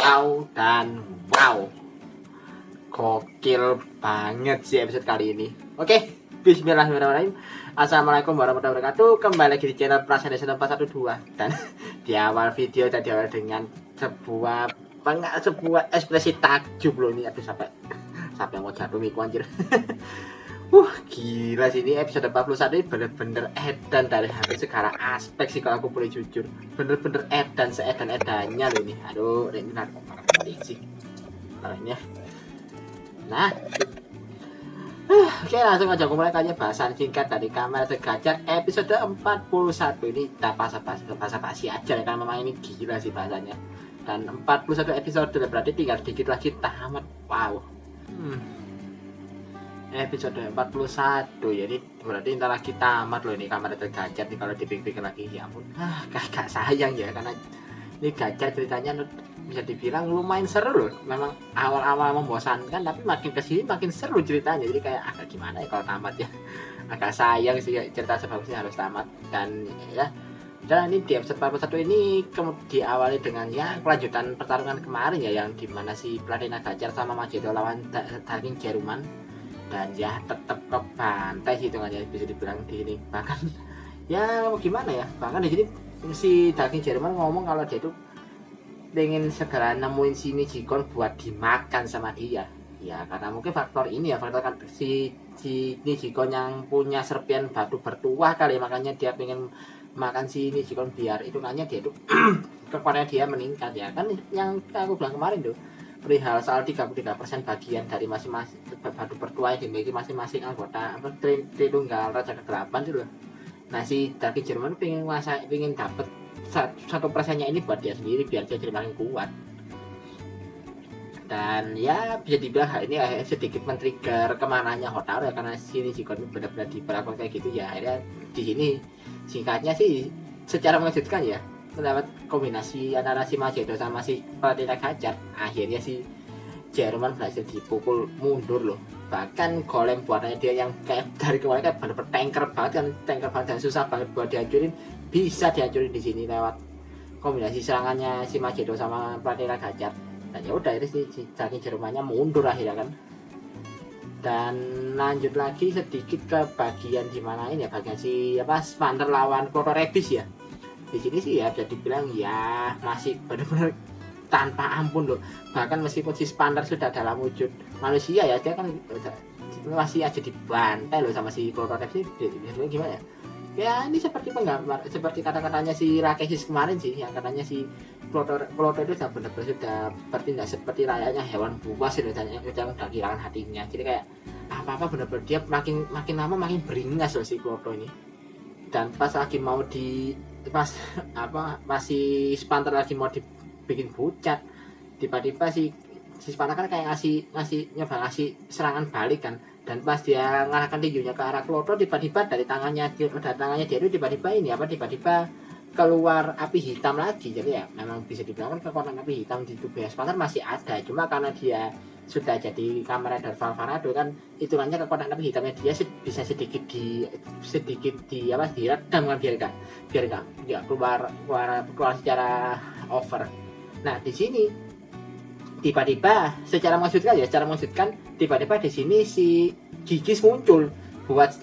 wow, gokil banget sih episode kali ini. Oke, bismillahirrahmanirrahim. Assalamualaikum warahmatullahi wabarakatuh. Kembali lagi di channel Prasen Desa 412. Dan di awal video tadi awal dengan sebuah ekspresi takjub loh ini. Aduh sampai mau jatuh miku anjir. Gila sih, ini episode 41 ini bener-bener edan dari hampir segala aspek sih kalau aku boleh jujur. Bener-bener edan, seedan-edannya loh ini. Aduh, ini narkotik sih caranya. Nah, oke, langsung aja aku mulai aja bahasan singkat dari Kamera Tergajar episode 41 ini. Kita basa-basi aja ya, karena memang ini gila sih bahasanya. Dan 41 episode berarti tinggal dikit lagi tamat. Wow. Episode 41 jadi berarti ntar lagi tamat loh ini Kamera Tergajar nih kalau dipikir-pikir lagi. Ya ampun, kakak sayang ya, karena ini Gajar ceritanya bisa dibilang lumayan seru loh. Memang awal-awal membosankan tapi makin kesini makin seru ceritanya, jadi kayak agak gimana ya kalau tamat ya. Agak sayang sih cerita sebagusnya harus tamat. Dan ya, dan ini di episode 41 ini diawali dengan ya kelanjutan pertarungan kemarin ya, yang dimana si Pradina Gajar sama Majedo lawan Daging Jerman. Dan ya tetap kebantai sih hitungannya bisa dibilang di sini. Bahkan ya gimana ya, bahkan di sini si Daging Jerman ngomong kalau dia itu pengen segera nemuin si Nijikon buat dimakan sama dia. Ya karena mungkin faktor ini ya, faktor kan si Nijikon yang punya serpian batu bertuah kali, makanya dia pengen makan si Nijikon biar hitungannya dia itu kekuatannya dia meningkat ya. Kan yang aku bilang kemarin tuh perihal soal 33% bagian dari masing-masing batu bertuah yang dimiliki masing-masing anggota Tritunggal Raja ke-8 itu loh. Nah si Daging Jerman pengen dapet 1%-nya ini buat dia sendiri biar dia jadi makin kuat. Dan ya bisa dibilang hal ini sedikit men-trigger kemananya Hotaru ya, karena si Nijikon benar-benar diperlakukan kayak gitu ya. Akhirnya di sini singkatnya sih secara mengejutkan ya, mendapat kombinasi antara si Majedo sama si Pradina Gajar. Akhirnya si Jerman berhasil dipukul mundur loh. Bahkan golem buatannya dia yang kayak dari kemarin kan bener-bener tanker banget dan susah banget buat dihancurin, bisa dihancurin di sini lewat kombinasi serangannya si Majedo sama Pradina Gajar. Dan ya udah itu si Daging Jermannya mundur akhirnya kan. Dan lanjut lagi sedikit ke bagian dimana ini ya, bagian si Spanter lawan Klotorebis ya. Di sini sih ya bisa dibilang ya masih benar-benar tanpa ampun loh. Bahkan meskipun si Spanter sudah dalam wujud manusia ya, dia kan masih aja dibantai loh sama si Klotorebis. Ini gimana ya? Ya ini seperti penggambar, seperti kata-katanya si Rakesis kemarin sih, yang katanya si Kloto itu sudah bertindak seperti layaknya hewan buas itu, yang udah kehilangan hatinya. Jadi kayak apa-apa benar-benar dia makin lama makin beringas loh si Kloto ini. Dan pas lagi mau masih Spanter lagi mau dibikin pucat, tiba-tiba si Spanter kan kayak nyoba ngasih serangan balik kan. Dan pas dia ngarahkan tinjunya ke arah Kloto, tiba-tiba dari tangannya dia itu tiba-tiba keluar api hitam lagi. Jadi ya memang bisa dibilang kan kekuatan api hitam di tubuh Spanter masih ada, cuma karena dia sudah jadi Kamen Rider Valvarado kan, hitungannya kekuatan api hitamnya dia bisa sedikit diredam kan, biar enggak keluar secara over. Nah di sini tiba-tiba secara mengejutkan tiba-tiba di sini si Gigis muncul buat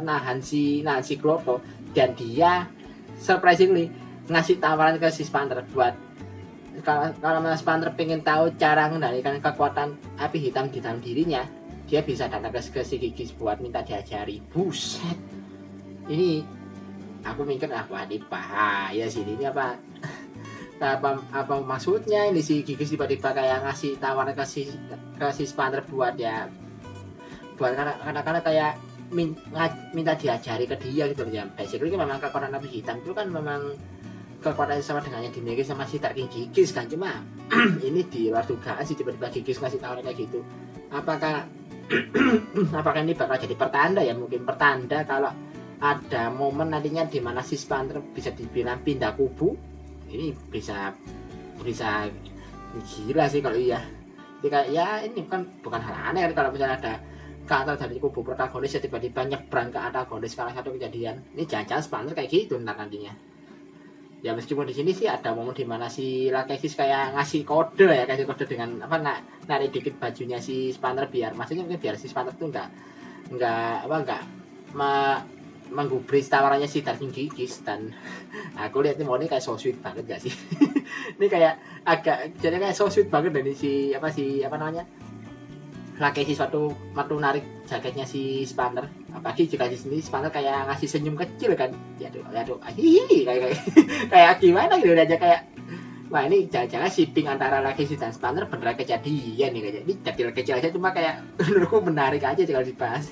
nahan si Kloto. Dan dia surprisingly ngasih tawaran ke si Spanter buat kalau Spanter pengen tahu cara mengendalikan kekuatan api hitam di dalam dirinya, dia bisa datang ke si Gigis buat minta diajari. Buset, ini aku mikir ini bahaya sih, ini apa maksudnya ini si Gigis tiba-tiba kayak ngasih tawaran ke si Spanter buat karena kayak minta diajari ke dia gitu ya. Basically memang kekuatan api hitam itu kan memang kekuatan sama dengan yang dimiliki sama si Daging Gigis kan, cuma ini di luar dugaan sih tiba-tiba Gigis ngasih tawaran kayak gitu. Apakah ini bakal jadi pertanda ya, mungkin pertanda kalau ada momen nantinya di mana si Spanter bisa dibilang pindah kubu. Ini bisa gila sih kalau iya. Jadi kayak ya ini bukan hal aneh kalau misalnya ada karakter dari kubu protagonis ya tiba-tiba nyebrang ke antagonis salah satu kejadian. Ini jangan-jangan Spanter kayak gitu nantinya. Ya meskipun di sini sih ada momen dimana si Lakesis kayak ngasih kode ya, kasih kode dengan apa narik dikit bajunya si Spanner biar maksudnya mungkin biar si Spanner tuh nggak menggubris tawarannya si Darking Gigis. Dan aku lihat nih ini kayak so sweet banget gak sih. Ini kayak agak jadi kayak so sweet banget dari si apa namanya Lakesis waktu narik jaketnya si Spanner. Apalagi jika di sini Spanner kayak ngasih senyum kecil kan, ya aduh hihi kayak kayak gimana gitu aja kayak wah ini jangan-jangan shipping antara Lakesis dan Spanner beneran kejadian nih kayaknya. Ini kecil aja cuma kayak menurutku menarik aja kalau dibahas.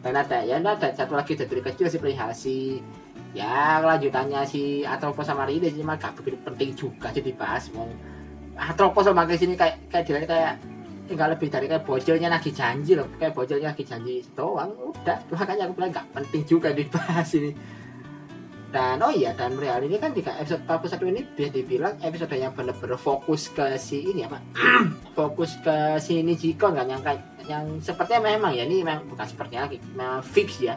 Dan ada satu lagi dari kecil si perihal si ya kelanjutannya si Atropos sama Ride cuma gak begitu penting juga sih dibahas. Mau Atropos sama ke sini kayak enggak lebih dari kayak bocilnya lagi janji loh, kayak bocilnya lagi janji doang udah. Makanya aku bilang nggak penting juga dibahas ini. Dan dan real ini kan jika episode 41 ini bisa dibilang episode yang bener-bener fokus ke si ini apa fokus ke si Nijikon kan, yang sepertinya memang ya ini memang bukan sepertinya lagi memang fix ya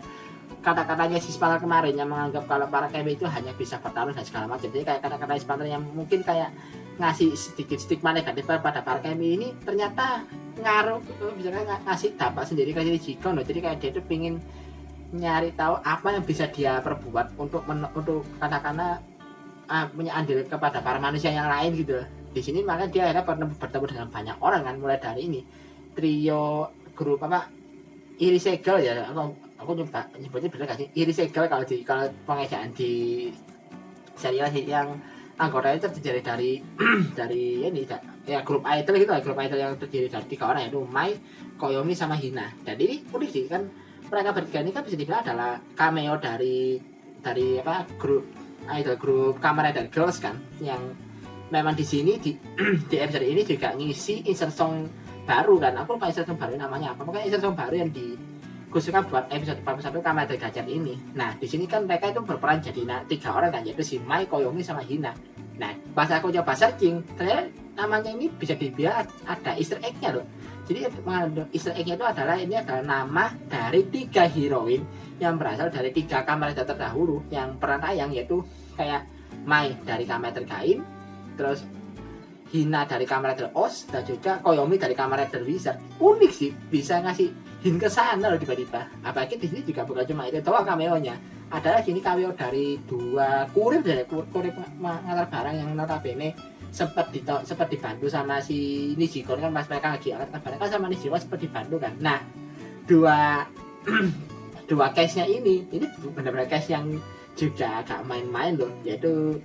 kata-katanya si Spanner kemarin yang menganggap kalau para KM itu hanya bisa bertarung dan segala macam. Jadi kayak kata-kata Spanner yang mungkin kayak ngasih sedikit stigma negatif pada para KM ini ternyata ngaruh bisa ngasih dampak sendiri ke si Jikon loh. Jadi kayak dia tuh pingin nyari tahu apa yang bisa dia perbuat untuk katakanlah punya andil kepada para manusia yang lain gitu. Di sini makanya dia akhirnya bertemu dengan banyak orang kan, mulai dari ini trio grup apa Irisegel ya, aku nyebutnya bener gak sih Irisegel kalau pengejaan di serial yang anggotanya terdiri dari dari ini ya grup idol gitu lah, grup idol yang terdiri dari 3 orang yaitu Mai, Koyomi sama Hina. Dan ini unik sih kan, mereka bertiga ini kan bisa dibilang adalah cameo dari apa grup idol, grup Kamen Rider Girls kan, yang memang di sini di episode ini juga ngisi insert song baru kan. Aku lupa insert song baru namanya apa, pokoknya insert song baru yang dikhususkan buat episode 41 Kamen Rider Gachet ini. Nah di sini kan mereka itu berperan jadi 3 orang kan, yaitu si Mai, Koyomi sama Hina. Nah pas aku coba searching ternyata namanya ini bisa dibilang ada easter egg-nya loh. Jadi easter egg-nya itu adalah nama dari 3 heroin yang berasal dari 3 Kamen Rider terdahulu yang pernah tayang, yaitu kayak Mai dari Kamen Rider Gaim, terus Hina dari Kamen Rider Oz, dan juga Koyomi dari Kamen Rider Wizard. Unik sih bisa ngasih hint ke sana loh tiba-tiba. Apalagi di sini juga bukan cuma itu doang cameo-nya. Ada lagi ini cameo dari 2 kurir ngantar barang yang notabene sempat dibantu sama si Nijikon kan, pas mereka lagi angkat barang kan sama Nijikon sempat dibantu kan. Nah dua case-nya ini benar-benar case yang juga agak main-main loh, yaitu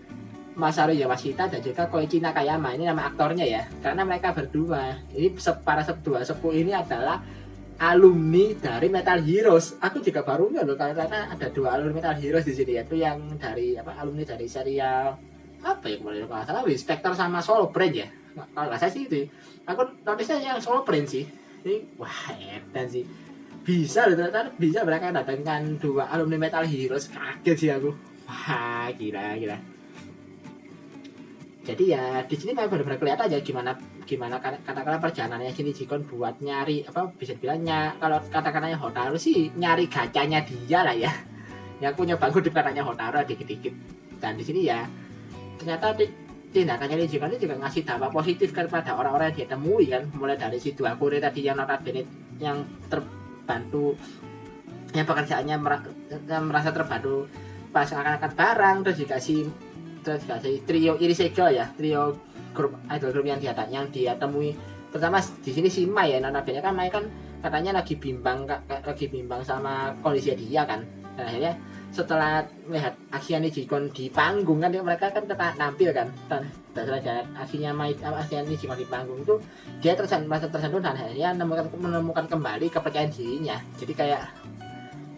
Masaru Yamashita dan juga Koichi Nakayama. Ini nama aktornya ya, karena mereka berdua ini para dua sepuh ini adalah alumni dari Metal Heroes. Aku juga baru nggak loh karena ada 2 alumni Metal Heroes di sini, yaitu yang dari alumni dari serial apa ya kemarin kalau nggak salah Spectre sama Solo Brand ya, kalau nggak salah sih itu. Aku notice yang Solo Brand sih. Ini wah edan sih, bisa loh ternyata bisa mereka datangkan 2 alumni Metal Heroes. Kaget sih aku, wah gila. Jadi ya di sini memang benar-benar kelihatan aja gimana katakanlah perjalanannya sini Jikon buat nyari apa bisa dibilangnya, kalau katakannya Hotaru sih nyari gacanya dia lah ya. Yang punya bangun di katanya Hotaru dikit-dikit. Dan di sini ya ternyata tindakannya Jikon ini juga ngasih dampak positif kepada orang-orang yang dia temui kan, mulai dari si 2 kurir tadi yang notabene yang terbantu, yang pekerjaannya merasa terbantu pas ngangkat barang, terus dikasih trio Irisegel ya, trio grup idol group yang dia temui. Pertama di sini si Mai ya, notabene kan Mai kan katanya lagi bimbang sama kondisi dia kan. Dan akhirnya setelah melihat aksinya Nijikon di panggung kan, mereka kan tampil kan, dan setelah aksinya Nijikon di panggung itu dia merasa tersentuh dan akhirnya menemukan kembali kepercayaan dirinya. Jadi kayak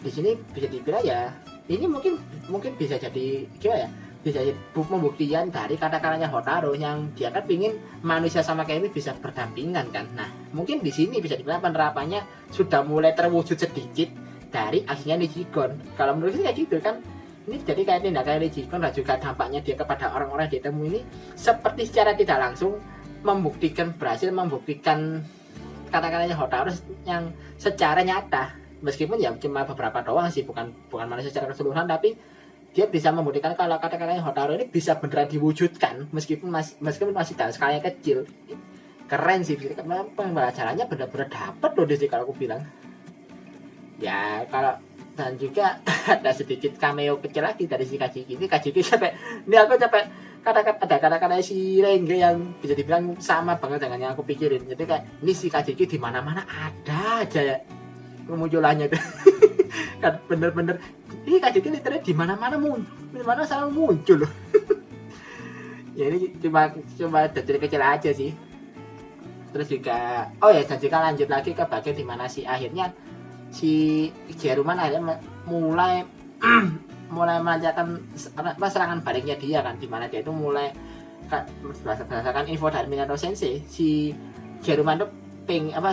di sini bisa dibilang ya ini mungkin bisa jadi gimana ya, bisa jadi pembuktian dari kata-katanya Hotaru yang dia kan pingin manusia sama kayak ini bisa berdampingan kan. Nah mungkin di sini bisa dibilang penerapannya sudah mulai terwujud sedikit dari aksinya Nijikon. Kalau menurut saya kayak gitu kan, ini jadi kayak tindakan Nijikon dan juga dampaknya dia kepada orang-orang yang ditemu ini seperti secara tidak langsung berhasil membuktikan kata-katanya Hotaru yang secara nyata, meskipun ya cuma beberapa doang sih, bukan manusia secara keseluruhan, tapi dia bisa membuktikan kalau kata-katanya Hotaru ini bisa beneran diwujudkan meskipun masih dalam skala yang kecil. Keren sih, pembelajarannya benar-benar dapat loh di sini kalau aku bilang. Ya kalau dan juga ada sedikit cameo kecil lagi dari si Kajiki ini sampai ini aku sampai kata-kata si Rengge yang bisa dibilang sama banget dengan yang aku pikirin. Jadi kayak ini si Kajiki di mana-mana ada aja ya kemunculannya tuh. Kan bener-bener ini Kajiki literally di mana-mana selalu muncul loh. Ya ini cuma detil kecil aja sih. Terus juga dan juga lanjut lagi ke bagian dimana si akhirnya si Jeruman akhirnya mulai melancarkan serangan baliknya dia kan, dimana dia itu mulai berdasarkan info dari Minato Sensei, si Jeruman itu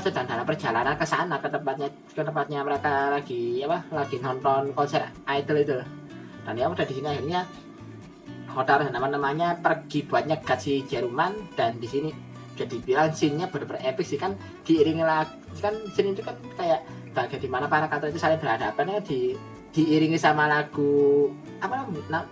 sedang dalam perjalanan ke sana ke tempatnya mereka lagi nonton konser idol itu. Dan dia udah di sini akhirnya Hotaru namanya pergi buat nyegat si Jeruman, dan di sini jadi bilang scene-nya benar-benar epic sih kan, diiringi lagi kan scene itu kan kayak bagian dimana para karakter itu saling berhadapan ya, diiringi sama lagu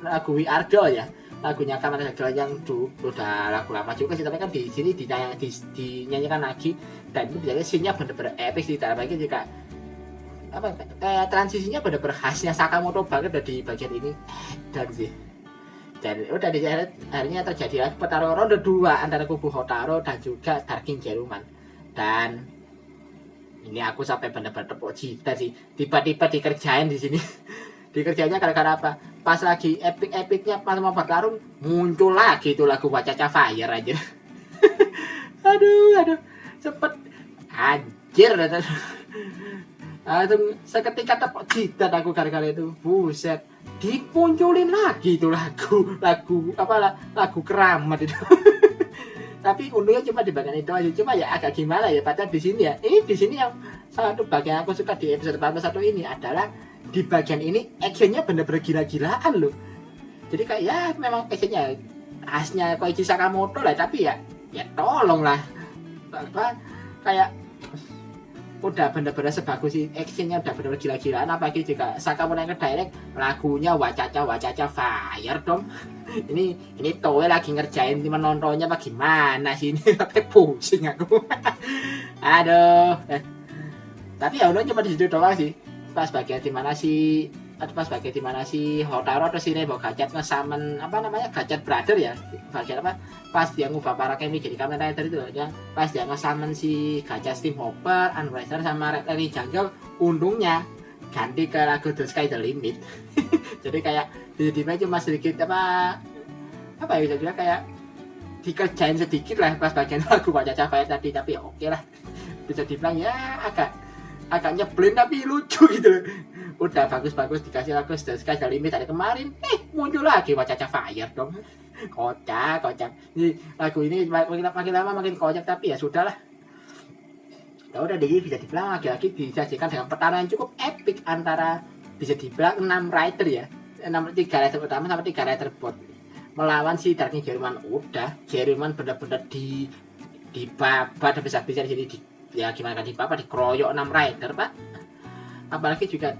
lagu We Are Doll ya, lagunya Kamada Girl yang udah lagu lama juga sih, tapi kan di sini dinyanyikan lagi, dan itu jadi scene-nya benar-benar epic sih. Dalam lagi juga kayak transisinya benar-benar khasnya Sakamoto banget dari bagian ini dan udah di akhirnya terjadi lagi pertarungan ronde 2 antara kubu Hotaru dan juga Dark King Jeruman. Dan ini aku sampai benar-benar tepuk cinta sih, tiba-tiba dikerjain di sini. Dikerjainnya gara-gara apa? Pas lagi epic-epicnya pas mau bertarung muncul lagi itu lagu Wacaca Fire aja. aduh cepet anjir. Langsung seketika tepuk cinta aku gara-gara itu. Buset, dipunculin lagi itu lagu keramat itu. Tapi untungnya cuma di bagian itu aja, cuma ya agak gimana ya, padahal di sini ya, di sini yang salah satu bagian aku suka di episode 41 ini adalah di bagian ini actionnya bener-bener gila-gilaan loh. Jadi kayak ya memang actionnya khasnya Koichi Sakamoto lah, tapi ya tolonglah kayak udah bener-bener sebagus sih, actionnya udah bener-bener gila-gilaan, apalagi juga Sakamoto yang direct lagunya Wacaca Fire dong. ini Toei lagi ngerjain menontonnya apa gimana sih ini, sampai pusing aku. Aduh. Tapi ya udah cuma di situ doang sih. Pas bagian dimana si Hotaru atau si Rainbow Gachet ngesamen Gachet Brother ya, bagian pas dia ngubah para Kemi jadi Kamen Rider itu ya, pas dia ngesamen si Gachet Steam Hopper, Unriser sama Red Lady Jungle, untungnya ganti ke lagu The Sky The Limit. Jadi kayak tiba-tiba cuma sedikit apa ya bisa bilang kayak dikerjain sedikit lah pas bagian lagu Wacaca Fire tadi, tapi ya oke lah, bisa dibilang ya agak nyebelin tapi lucu gitu loh. Udah bagus-bagus dikasih lagu The Sky The Limit dari kemarin, muncul lagi Wacaca Fire dong. Kocak. Jadi lagu ini makin lama makin kocak, tapi ya sudahlah. Ya udah deh, bisa dibilang lagi-lagi disajikan dengan pertarungan yang cukup epic antara bisa dibilang 6 rider ya. 3 rider pertama sama 3 rider bot melawan si Dark King Jeruman. Udah Jeruman bener-bener dibabat habis-habisan di sini ya gimana kan dikeroyok 6 rider pak. Apalagi juga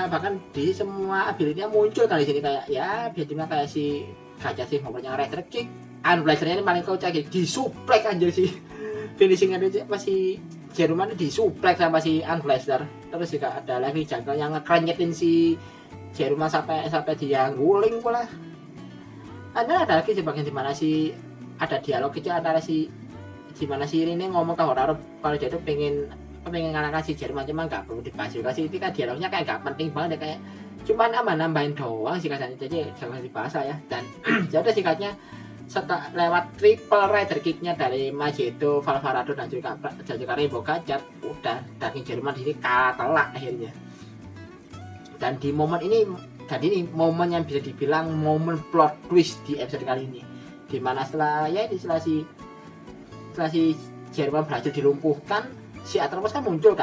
bahkan di semua ability-nya muncul kali sini kayak ya bisa dibilang kayak si Gajah sih ngomongnya rider kick, Unblazer-nya ini paling kocak gitu, disuplek anjir sih. Finishingnya itu masih Jeruman disuplek sama si Unblazer. Terus juga ada lagi Jungle yang ngekrenyetin si Jeruman sampai dia guling pula. Ada lagi sebagian dimana ada dialog itu antara dimana si ini ngomong ke Hotaru kalau dia tuh pengen ngalahkan si Jeruman, cuma nggak perlu dibahas juga sih. Itu kan dialognya kayak nggak penting banget ya, kayak cuma nambahin doang sih katanya, jadi jangan dibahas ya. Dan jadi singkatnya setelah lewat triple rider kicknya dari Magedo, Valvarado dan juga Rainbow Gachet, udah Dark King Jeruman di sini kalah telak akhirnya. Dan di momen ini momen yang bisa dibilang momen plot twist di episode kali ini, dimana setelah si Jeruman berhasil dilumpuhkan, si Atropos kan muncul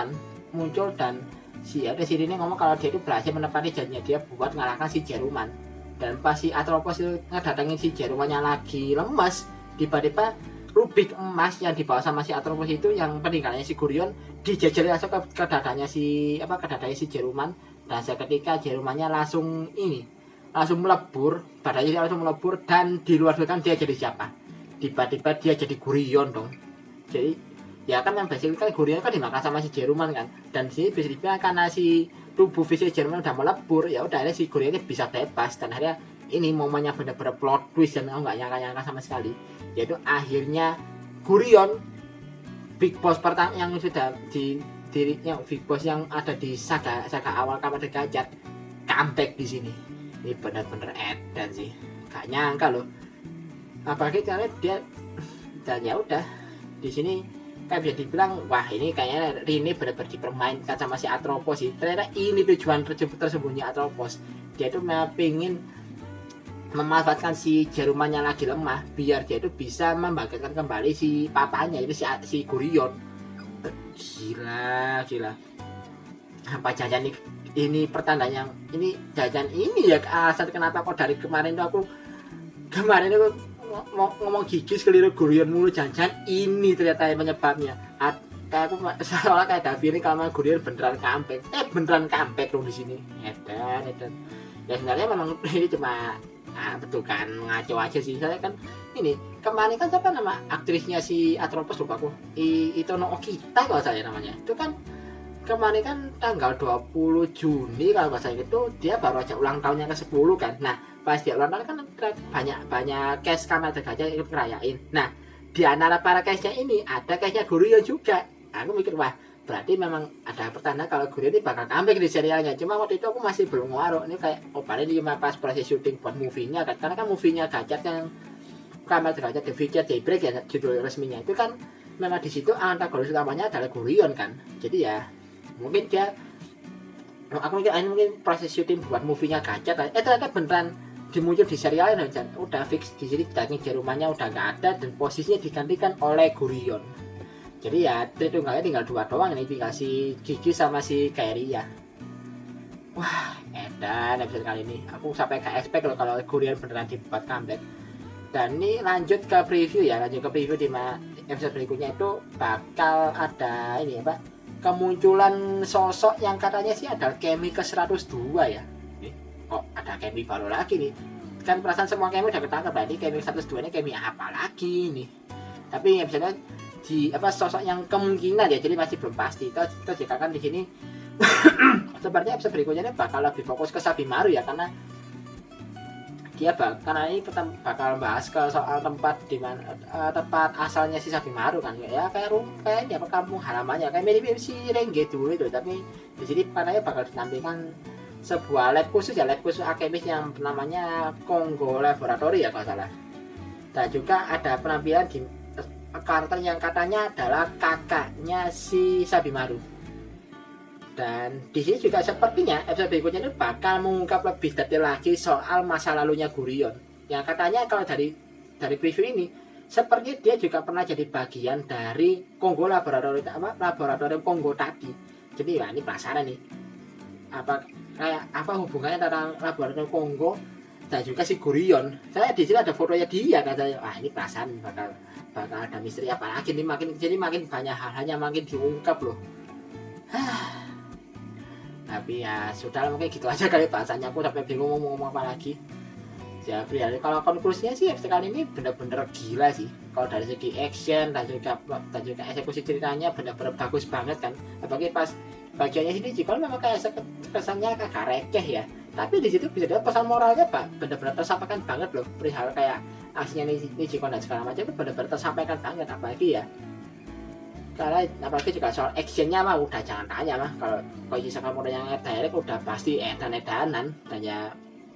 dan si ini ngomong kalau dia itu berhasil menepati janjinya dia buat ngalahkan si Jeruman. Dan pas si Atropos itu ngedatengin si Jerumannya lagi lemas, tiba-tiba rubik emas yang dibawa sama si Atropos itu yang peninggalannya si Gurion dijajari langsung ke dadanya si Jeruman. Dan seketika Jerumannya langsung langsung melebur, badannya langsung melebur, dan di luar kan dia jadi siapa? Tiba-tiba dia jadi Gurion dong. Jadi ya kan yang basic kan Gurion kan dimakan sama si Jeruman kan, dan sini bisa dibilang karena si tubuh fisik Jeruman udah melebur, ya udah akhirnya si Gurion bisa bebas, dan akhirnya ini momennya benar-benar plot twist dan aku nggak nyangka-nyangka sama sekali, yaitu akhirnya Gurion Big Boss pertama yang sudah di dirinya Big Boss yang ada di saga awal Kamen Gajah comeback di sini. Ini benar-benar edan sih, gak nyangka loh, apalagi karena dia, dan ya udah di sini kayak bisa dibilang wah ini kayaknya Rini benar-benar dipermainkan sama si Atropos sih. Ternyata ini tujuan tersembunyi Atropos, dia itu pengen memanfaatkan si Jerumannya lagi lemah biar dia itu bisa membangkitkan kembali si papanya itu si Gurion. Gila apa jajan ini pertandanya ini jajan ini ya alasan kenapa kok dari kemarin itu mau ngomong gigis keliru Gurion mulu, jajan ini ternyata yang penyebabnya. Kayak aku seolah kayak Davi ini kalau Gurion beneran comeback loh di sini. Edan ya sebenarnya memang ini cuma betul kan ngaco aja sih. Saya kan ini kemarin kan siapa nama aktrisnya si Atropos lupa aku, Itono Okita kalau saya namanya, itu kan kemarin kan tanggal 20 Juni kalau nggak salah itu dia baru aja ulang tahunnya ke-10 kan. Nah pas dia ulang tahun kan banyak cast Kamen Gajah ikut ngerayain. Nah di antara para castnya ini ada castnya Gurion juga. Aku mikir wah berarti memang ada pertanda kalau Gurion ini bakal comeback di serialnya. Cuma waktu itu aku masih belum ngaruh ini kayak paling cuma pas proses syuting buat movie-nya kan, karena kan movie-nya Gajah yang Kamen Gajah The Future Daybreak ya judul resminya itu kan memang di situ antagonis utamanya adalah Gurion kan. Jadi ya mungkin dia, aku mikir mungkin proses syuting buat movie-nya Gajah ternyata beneran dimuncul di serialnya dan udah fix di sini daging Jerumannya udah nggak ada dan posisinya digantikan oleh Gurion. Jadi ya tritunggalnya tinggal 2 doang ini, tinggal si Gigi sama si Kairia. Wah edan episode kali ini aku sampai gak expect loh kalau Gurion beneran dibuat comeback. Dan ini lanjut ke preview di episode berikutnya itu bakal ada ini ya Pak, kemunculan sosok yang katanya sih ada Kemi ke-102 ya. Kok ada Kemi baru lagi nih, kan perasaan semua Kemi udah ketangkep, berarti Kemi 102 ini Kemi apa lagi nih. Tapi episode di sosok yang kemungkinan ya, jadi masih belum pasti. Kita jika kan di sini sepertinya episode berikutnya ini bakal lebih fokus ke Sabimaru ya, karena dia karena ini bakal bahas ke soal tempat di mana tempat asalnya si Sabimaru kan ya, kayak dia kampung halamannya kayak mirip si Renge dulu itu. Tapi di sini katanya bakal ditampilkan sebuah lab khusus alkemis yang namanya Kongo Laboratory ya kalau salah. Dan juga ada penampilan di karakter yang katanya adalah kakaknya si Sabimaru. Dan di sini juga sepertinya episode berikutnya itu bakal mengungkap lebih detail lagi soal masa lalunya Gurion. Yang katanya kalau dari preview ini sepertinya dia juga pernah jadi bagian dari Kongo Laboratorium Kongo tadi. Jadi ya ini penasaran nih, apa hubungannya antara Laboratorium Kongo dan juga si Gurion. Saya di sini ada fotonya dia katanya. Wah ini perasaan bakal ada misteri apa lagi nih, makin banyak hal-hal makin diungkap loh. Tapi ya sudah mungkin gitu aja kali bahasanya, aku sampai bingung mau ngomong apa lagi. Ya kalau konklusinya sih episode kali ini bener-bener gila sih. Kalau dari segi action dan juga eksekusi ceritanya bener-bener bagus banget kan. Apalagi pas bagiannya sini Jikon memang kayak kesannya agak receh ya. Tapi di situ bisa dilihat pesan moralnya Pak, bener-bener tersampaikan banget loh. Perihal kayak aksinya Jikon dan segala macam itu bener-bener tersampaikan banget. Apalagi juga soal actionnya mah udah jangan tanya mah. Kalau Koji Sakamoto yang direct udah pasti edan-edanan, dan ya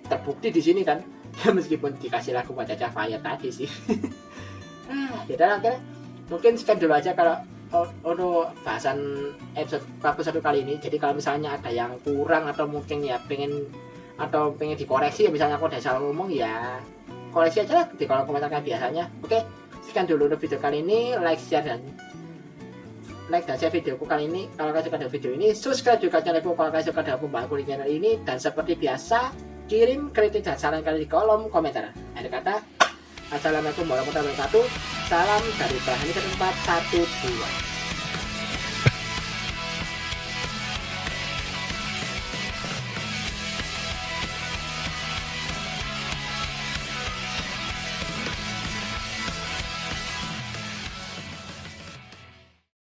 terbukti di sini kan. Ya meskipun dikasih lagu buat Caca Fire tadi sih. Ya dan akhirnya mungkin sekian dulu aja kalau untuk bahasan episode 1 kali ini. Jadi kalau misalnya ada yang kurang atau mungkin ya pengen dikoreksi ya, misalnya aku udah salah ngomong ya koreksi aja lah di kolom komentar kayak biasanya. Oke, sekian dulu untuk video kali ini. Like dan share videoku kali ini kalau kalian suka dengan video ini. Subscribe juga channelku kalau kalian suka dengan pembahasan kuliner channel ini. Dan seperti biasa, kirim kritik dan saran kalian di kolom komentar. Akhir kata, assalamualaikum warahmatullahi wabarakatuh. Salam dari Prahani ke tempat 12.